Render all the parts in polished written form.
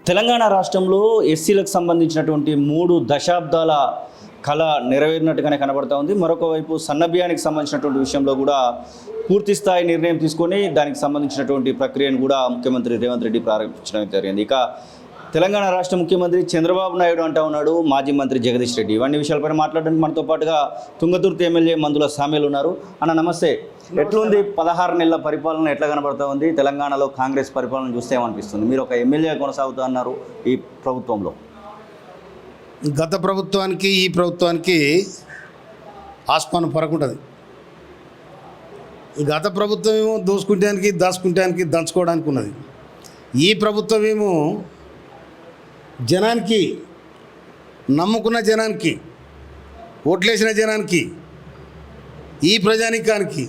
తెలంగాణ రాష్ట్రంలో ఎస్సీలకు సంబంధించినటువంటి 3 దశాబ్దాల కళ నెరవేరినట్టుగానే కనబడతా ఉంది. మరొక వైపు సన్నబియ్యానికి సంబంధించినటువంటి విషయంలో కూడా పూర్తి స్థాయి నిర్ణయం తీసుకొని దానికి సంబంధించినటువంటి ప్రక్రియను కూడా ముఖ్యమంత్రి రేవంత్ రెడ్డి ప్రారంభించడం జరిగింది. ఇక తెలంగాణ రాష్ట్ర ముఖ్యమంత్రి చంద్రబాబు నాయుడు అంటా ఉన్నాడు, మాజీ మంత్రి జగదీష్ రెడ్డి. ఇవన్నీ విషయాలపైన మాట్లాడడానికి మనతో పాటుగా తుంగతుర్తి ఎమ్మెల్యే మందుల సామేలు ఉన్నారు. అన్న నమస్తే. ఎట్లుంది 16 నెలల పరిపాలన ఎట్లా కనబడతా ఉంది? తెలంగాణలో కాంగ్రెస్ పరిపాలన చూస్తే ఏమనిపిస్తుంది? మీరు ఒక ఎమ్మెల్యే కొనసాగుతూ అన్నారు ఈ ప్రభుత్వంలో. గత ప్రభుత్వానికి ఈ ప్రభుత్వానికి ఆస్మానం పరకుంటుంది. గత ప్రభుత్వం ఏమో దోసుకుంటానికి దాచుకుంటానికి దంచుకోవడానికి ఉన్నది. ఈ ప్రభుత్వం ఏమో జనానికి, నమ్ముకున్న జనానికి, ఓట్లేసిన జనానికి, ఈ ప్రజానీకానికి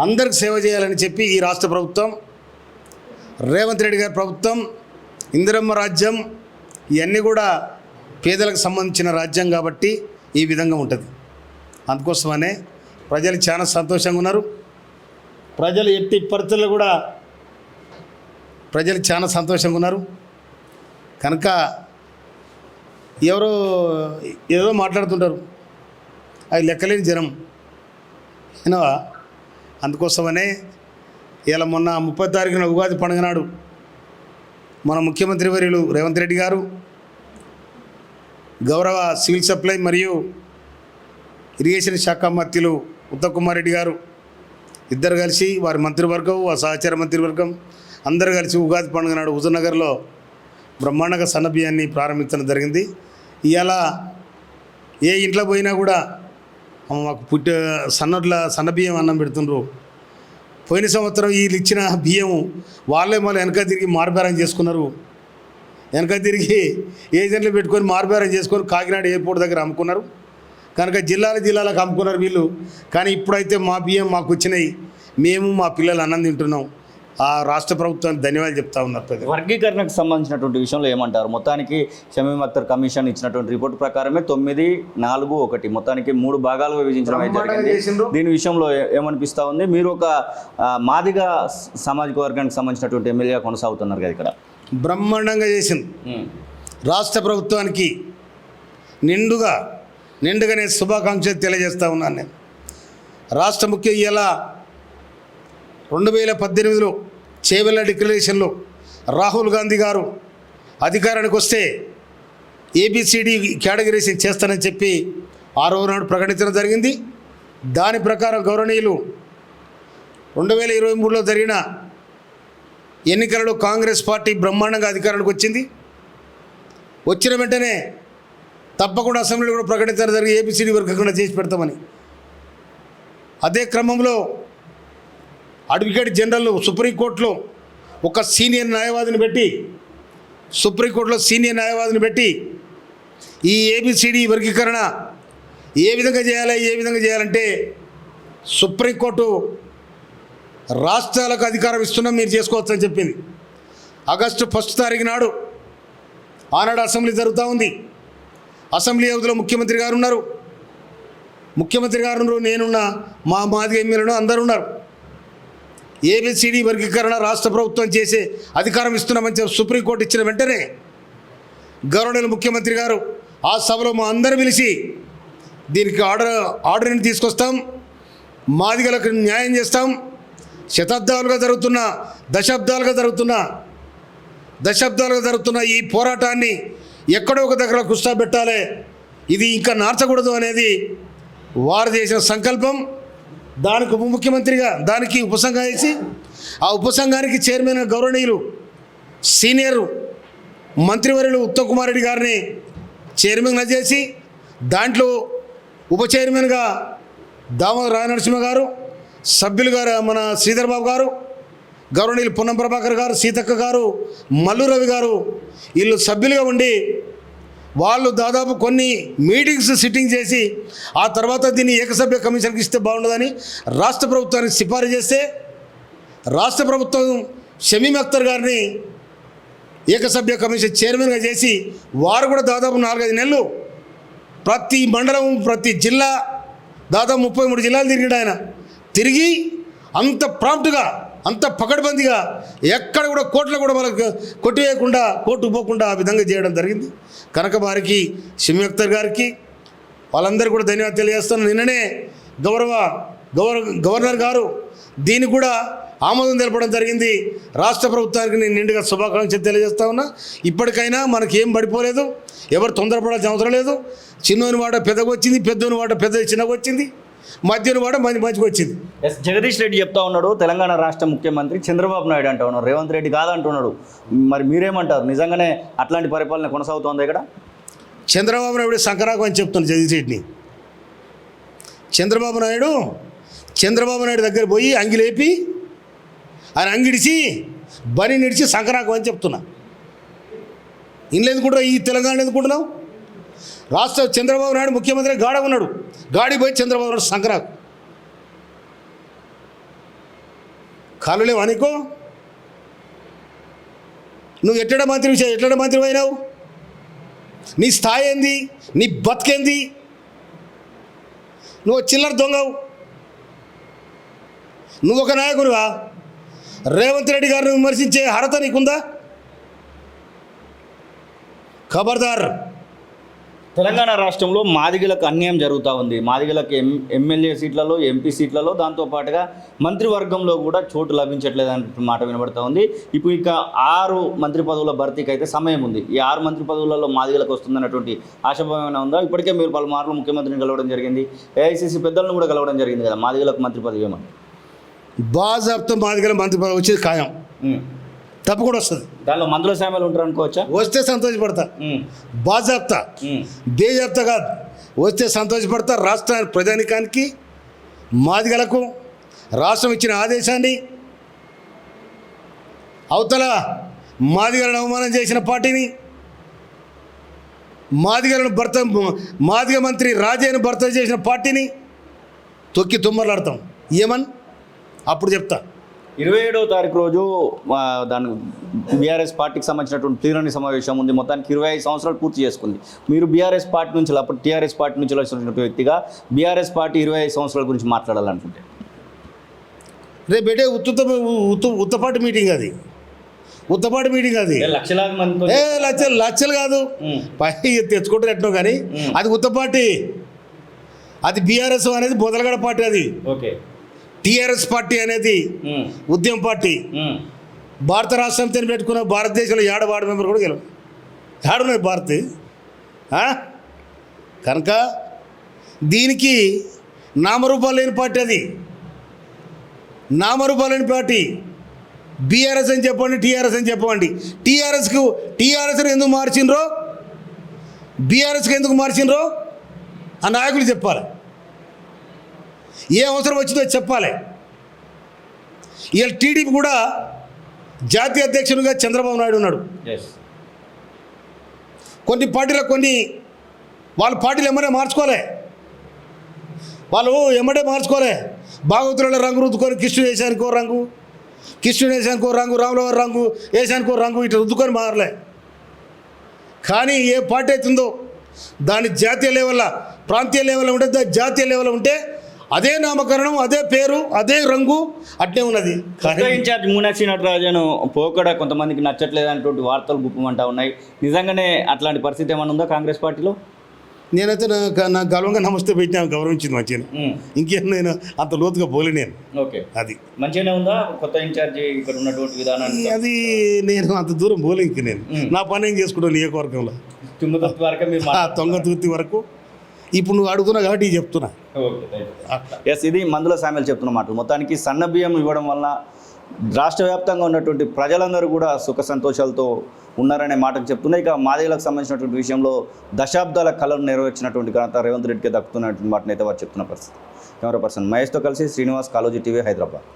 అందరికి సేవ చేయాలని చెప్పి ఈ రాష్ట్ర ప్రభుత్వం, రేవంత్ రెడ్డి గారి ప్రభుత్వం, ఇందిరమ్మ రాజ్యం ఇవన్నీ కూడా పేదలకు సంబంధించిన రాజ్యం కాబట్టి ఈ విధంగా ఉంటుంది. అందుకోసమనే ప్రజలు చాలా సంతోషంగా ఉన్నారు. ప్రజలు ఎట్టి పరిస్థితుల్లో కూడా ప్రజలు చాలా సంతోషంగా ఉన్నారు. కనుక ఎవరో ఏదో మాట్లాడుతుంటారు, అది లెక్కలేని జనం ఏనవా. అందుకోసమనే ఇలా మొన్న 30 తారీఖున ఉగాది పండుగ నాడు మన ముఖ్యమంత్రి వర్యులు రేవంత్ రెడ్డి గారు, గౌరవ సివిల్ సప్లై మరియు ఇరిగేషన్ శాఖ మంత్రులు ఉత్తమ్ కుమార్ రెడ్డి గారు ఇద్దరు కలిసి, వారి మంత్రివర్గం, ఆ సహచార మంత్రివర్గం అందరూ కలిసి ఉగాది పండుగ నాడు హుజూర్నగర్లో బ్రహ్మాండంగా సన్నబియ్యాన్ని ప్రారంభించడం జరిగింది. ఇవాళ ఏ ఇంట్లో పోయినా కూడా మాకు సన్నబియ్యం అన్నం పెడుతుండ్రు. పోయిన సంవత్సరం వీళ్ళు ఇచ్చిన బియ్యం వాళ్ళే మళ్ళీ వెనక తిరిగి మార్బేరం చేసుకున్నారు. వెనక తిరిగి ఏజెంట్లు పెట్టుకొని మార్బేరం చేసుకొని కాకినాడ ఎయిర్పోర్ట్ దగ్గర అమ్ముకున్నారు. కనుక జిల్లాలకు అమ్ముకున్నారు వీళ్ళు. కానీ ఇప్పుడైతే మా బియ్యం మాకు వచ్చినాయి, మేము మా పిల్లలు అన్నం తింటున్నాం. ఆ రాష్ట్ర ప్రభుత్వానికి ధన్యవాదాలు చెప్తా ఉన్నారు. వర్గీకరణకు సంబంధించినటువంటి విషయంలో ఏమంటారు? మొత్తానికి షమీమ్ అఖ్తర్ కమిషన్ ఇచ్చినటువంటి రిపోర్ట్ ప్రకారమే 9-4-1 మొత్తానికి 3 భాగాలుగా విభజించడం అయితే జరిగింది. దీని విషయంలో ఏమనిపిస్తూ ఉంది? మీరు ఒక మాదిగ సామాజిక వర్గానికి సంబంధించినటువంటి ఎమ్మెల్యేగా కొనసాగుతున్నారు కదా, ఇక్కడ బ్రహ్మాండంగా చేసింది. రాష్ట్ర ప్రభుత్వానికి నిండుగానే శుభాకాంక్షలు తెలియజేస్తూ ఉన్నాను నేను. రాష్ట్ర ముఖ్య ఇలా 2018లో చేవెళ్ళ డిక్లరేషన్లో రాహుల్ గాంధీ గారు అధికారానికి వస్తే ABCD కేటగిరీషన్ చేస్తానని చెప్పి 6వ నాడు ప్రకటించడం జరిగింది. దాని ప్రకారం గౌరవనీయులు 2023లో జరిగిన ఎన్నికలలో కాంగ్రెస్ పార్టీ బ్రహ్మాండంగా అధికారానికి వచ్చింది. వచ్చిన వెంటనే తప్పకుండా అసెంబ్లీలో కూడా ప్రకటించడం జరిగి ABCD వర్గీకరణ చేసి పెడతామని. అదే క్రమంలో అడ్వకేట్ జనరల్ సుప్రీంకోర్టులో ఒక సీనియర్ న్యాయవాదిని పెట్టి ఈ ABCD వర్గీకరణ ఏ విధంగా చేయాలంటే సుప్రీంకోర్టు రాష్ట్రాలకు అధికారం ఇస్తున్నాం, మీరు చేసుకోవచ్చని చెప్పింది. ఆగస్టు 1 తారీఖు నాడు ఆనాడు అసెంబ్లీ జరుగుతూ ఉంది. అసెంబ్లీ అవధిలో ముఖ్యమంత్రి గారు ఉన్నారు, నేనున్నా, మా మాదిగ ఎమ్మెల్యేలు అందరూ ఉన్నారు. ABCD వర్గీకరణ రాష్ట్ర ప్రభుత్వం చేసే అధికారం ఇస్తున్నామని చెప్పి సుప్రీంకోర్టు ఇచ్చిన వెంటనే గవర్నర్ ముఖ్యమంత్రి గారు ఆ సభలో మా అందరూ పిలిచి దీనికి ఆర్డర్ని తీసుకొస్తాం, మాదిగలకు న్యాయం చేస్తాం, దశాబ్దాలుగా జరుగుతున్న ఈ పోరాటాన్ని ఎక్కడో ఒక దగ్గర కూర్చోబెట్టాలి, ఇది ఇంకా నార్చకూడదు అనేది వారు చేసిన సంకల్పం. దానికి ఉప ముఖ్యమంత్రిగా దానికి ఉపసంఘం వేసి ఆ ఉపసంఘానికి చైర్మన్ గౌరవనీయులు సీనియర్ మంత్రివర్యులు ఉత్తమ్ కుమార్ రెడ్డి గారిని చైర్మన్గా చేసి, దాంట్లో ఉప చైర్మన్గా దామోదర రాయనరసింహ గారు, సభ్యులుగా మన శ్రీధర్ బాబు గారు, గౌరవనీయులు పొన్నం ప్రభాకర్ గారు, సీతక్క గారు, మల్లు రవి గారు, వీళ్ళు సభ్యులుగా ఉండి వాళ్ళు దాదాపు కొన్ని మీటింగ్స్ సిట్టింగ్ చేసి ఆ తర్వాత దీన్ని ఏకసభ్య కమిషన్కి ఇస్తే బాగుండదని రాష్ట్ర ప్రభుత్వానికి సిఫారసు చేస్తే, రాష్ట్ర ప్రభుత్వం షమీమ్ అఖ్తర్ గారిని ఏకసభ్య కమిషన్ చైర్మన్గా చేసి వారు కూడా దాదాపు 4-5 నెలలు ప్రతి మండలం, ప్రతి జిల్లా, దాదాపు 33 జిల్లాలు తిరిగాడు ఆయన. తిరిగి అంత ప్రాంప్ట్గా అంత పకడ్బందీగా ఎక్కడ కూడా కోర్టులో కూడా వాళ్ళకి కొట్టివేయకుండా కోర్టుకు పోకుండా ఆ విధంగా చేయడం జరిగింది. కనుక వారికి షమీ అఖ్తర్ గారికి వాళ్ళందరూ కూడా ధన్యవాదాలు తెలియజేస్తాను. నిన్ననే గవర్నర్ గారు దీనికి కూడా ఆమోదం తెలపడం జరిగింది. రాష్ట్ర ప్రభుత్వానికి నేను నిండుగా శుభాకాంక్షలు తెలియజేస్తా ఉన్నా. ఇప్పటికైనా మనకి ఏం పడిపోలేదు, ఎవరు తొందరపడాల్సిన అవసరం లేదు. చిన్నోని వాట పెద్దగా వచ్చింది, పెద్దోని వాట పెద్ద చిన్నగా వచ్చింది, మధ్యని వాట మంచిగా వచ్చింది. జగదీష్ రెడ్డి చెప్తా ఉన్నాడు, తెలంగాణ రాష్ట్ర ముఖ్యమంత్రి చంద్రబాబు నాయుడు అంటా ఉన్నాడు, రేవంత్ రెడ్డి కాదంటున్నాడు. మరి మీరేమంటారు? నిజంగానే అట్లాంటి పరిపాలన కొనసాగుతోంది ఇక్కడ? చంద్రబాబు నాయుడు సంకరాకు అని చెప్తాను జగదీష్ రెడ్డిని. చంద్రబాబు నాయుడు దగ్గర పోయి అంగిలేపి ఆయన అంగిడిచి బని నిడిచి సంకరాకు అని చెప్తున్నా. ఇంట్లో ఎందుకుంటున్నావు? ఈ తెలంగాణ ఎందుకుంటున్నావు? రాష్ట్ర చంద్రబాబు నాయుడు ముఖ్యమంత్రి గాడ ఉన్నాడు, గాడి పోయి చంద్రబాబు నాయుడు సంకరాకు. కాలు లేవు అనుకో. నువ్వు ఎట్లడ మంత్రి అయినావు? నీ స్థాయి ఏంది? నీ బతికేంది? నువ్వు చిల్లర దొంగవు. నువ్వు ఒక నాయకునివా? రేవంత్ రెడ్డి గారిని విమర్శించే అర్హత నీకుందా? ఖబర్దార్. తెలంగాణ రాష్ట్రంలో మాదిగలకు అన్యాయం జరుగుతూ ఉంది. మాదిగలకు ఎమ్మెల్యే సీట్లలో, ఎంపీ సీట్లలో, దాంతోపాటుగా మంత్రివర్గంలో కూడా చోటు లభించట్లేదు అనే మాట వినబడుతూ ఉంది. ఇప్పుడు ఇక 6 మంత్రి పదవుల భర్తీకి అయితే సమయం ఉంది. ఈ 6 మంత్రి పదవులలో మాదిగలకు వస్తుందన్నటువంటి ఆశాభావన ఉందా? ఇప్పటికే మీరు పలుమార్లు ముఖ్యమంత్రిని కలవడం జరిగింది, ఏఐసీసీ పెద్దలను కూడా కలవడం జరిగింది కదా. మాదిగలకు మంత్రి పదవి ఏమని? బాజాబ్తో మాదిగల మంత్రి పదవి వచ్చేది ఖాయం, తప్పకుండా వస్తుంది. దానిలో మందుల సామాన్లు ఉంటారు అనుకోవచ్చా? వస్తే సంతోషపడతా. బాజాబ్తా, బేజాబ్తా కాదు, వస్తే సంతోషపడతా. రాష్ట్ర ప్రజానికానికి, మాదిగలకు రాష్ట్రం ఇచ్చిన ఆదేశాన్ని, అవతల మాదిగలను అవమానం చేసిన పార్టీని, మాదిగ మంత్రి రాజయ్యను భర్త చేసిన పార్టీని తొక్కి తుమ్మలాడతాం. ఏమని అప్పుడు చెప్తా. 27వ తారీఖు రోజు దాని బీఆర్ఎస్ పార్టీకి సంబంధించినటువంటి ప్లీనరీ సమావేశం ఉంది. మొత్తానికి 25 సంవత్సరాలు పూర్తి చేసుకుంది. మీరు బీఆర్ఎస్ పార్టీ నుంచి, అప్పుడు టీఆర్ఎస్ పార్టీ నుంచి వచ్చినటువంటి వ్యక్తిగా బీఆర్ఎస్ పార్టీ 25 సంవత్సరాల గురించి మాట్లాడాలనుకుంటే రేపు బేటే ఉత్తపాటి మీటింగ్ అది. ఉత్తపాటి మీటింగ్ అది. లక్షలాది మంది, లక్షలు కాదు, పై తెచ్చుకుంటే ఎట్నో కానీ అది ఉత్తపాటి. అది బీఆర్ఎస్ అనేది బొదలగడ పార్టీ. అది ఓకే. టీఆర్ఎస్ పార్టీ అనేది ఉద్యమ పార్టీ. భారత రాష్ట్రంతో పెట్టుకున్న భారతదేశంలో 7 వార్డు మెంబర్ కూడా గెలవు. ఏడున్నది భారత్. కనుక దీనికి నామరూపాలు లేని పార్టీ. అది నామరూపాలు లేని పార్టీ. బీఆర్ఎస్ అని చెప్పండి, టీఆర్ఎస్ అని చెప్పండి. టీఆర్ఎస్ని ఎందుకు మార్చిండ్రో, బీఆర్ఎస్కి ఎందుకు మార్చిండ్రో ఆ నాయకులు చెప్పాలి. ఏ అవసరం వచ్చిందో చెప్పాలి. ఇవాళ టీడీపీ కూడా జాతీయ అధ్యక్షునిగా చంద్రబాబు నాయుడు ఉన్నాడు. కొన్ని పార్టీలకు వాళ్ళ పార్టీలు ఎమ్మడే మార్చుకోలే. భాగవతుల రంగు రుద్దుకొని కృష్ణుడు వేసానికో రంగు, రాములవారి రంగు వేసానికో రంగు, ఇట్లా రుద్దుకొని మారలే. కానీ ఏ పార్టీ అవుతుందో దాని జాతీయ లెవెల్లో, ప్రాంతీయ లెవెల్లో ఉంటే, జాతీయ లెవెల్లో ఉంటే అదే నామకరణం, అదే పేరు, అదే రంగు అట్నే ఉన్నది. ఇన్ఛార్జ్ మీనాక్షి నటరాజన్ పోకడ కొంతమందికి నచ్చట్లేదు అనేటువంటి వార్తలు గుప్పమంటా ఉన్నాయి. నిజంగానే అట్లాంటి పరిస్థితి ఏమైనా ఉందా కాంగ్రెస్ పార్టీలో? నేనైతే నాకు గర్వంగా నమస్తే పెట్టినా, గౌరవించింది మంచిగా. ఇంకేం నేను అంత లోతుగా పోలే నేను. ఓకే, అది మంచిగానే ఉందా కొత్త ఇన్ఛార్జ్ ఇక్కడ ఉన్నటువంటి విధానాన్ని? అది నేను అంత దూరం పోలే. ఇంక నేను నా పని ఏం చేసుకుంటాను నియోజకవర్గంలో, తొంగతుర్తి వరకు. ఇప్పుడు నువ్వు అడుగుతున్నా కాబట్టి చెప్తున్నా. ఇది మందుల సామెలు చెప్తున్న మాటలు. మొత్తానికి సన్న బియ్యం ఇవ్వడం వల్ల రాష్ట్ర వ్యాప్తంగా ఉన్నటువంటి ప్రజలందరూ కూడా సుఖ సంతోషాలతో ఉన్నారనే మాటకు చెప్తున్నాయి. ఇక మాదిగలకు సంబంధించినటువంటి విషయంలో దశాబ్దాల కళను నెరవేర్చినటువంటి ఘనత రేవంత్ రెడ్డికి దక్కుతున్నటువంటి మాటను అయితే వారు చెప్తున్న పరిస్థితి. కెమెరా పర్సన్ మహేష్తో కలిసి శ్రీనివాస్, కాలోజీ టీవీ, హైదరాబాద్.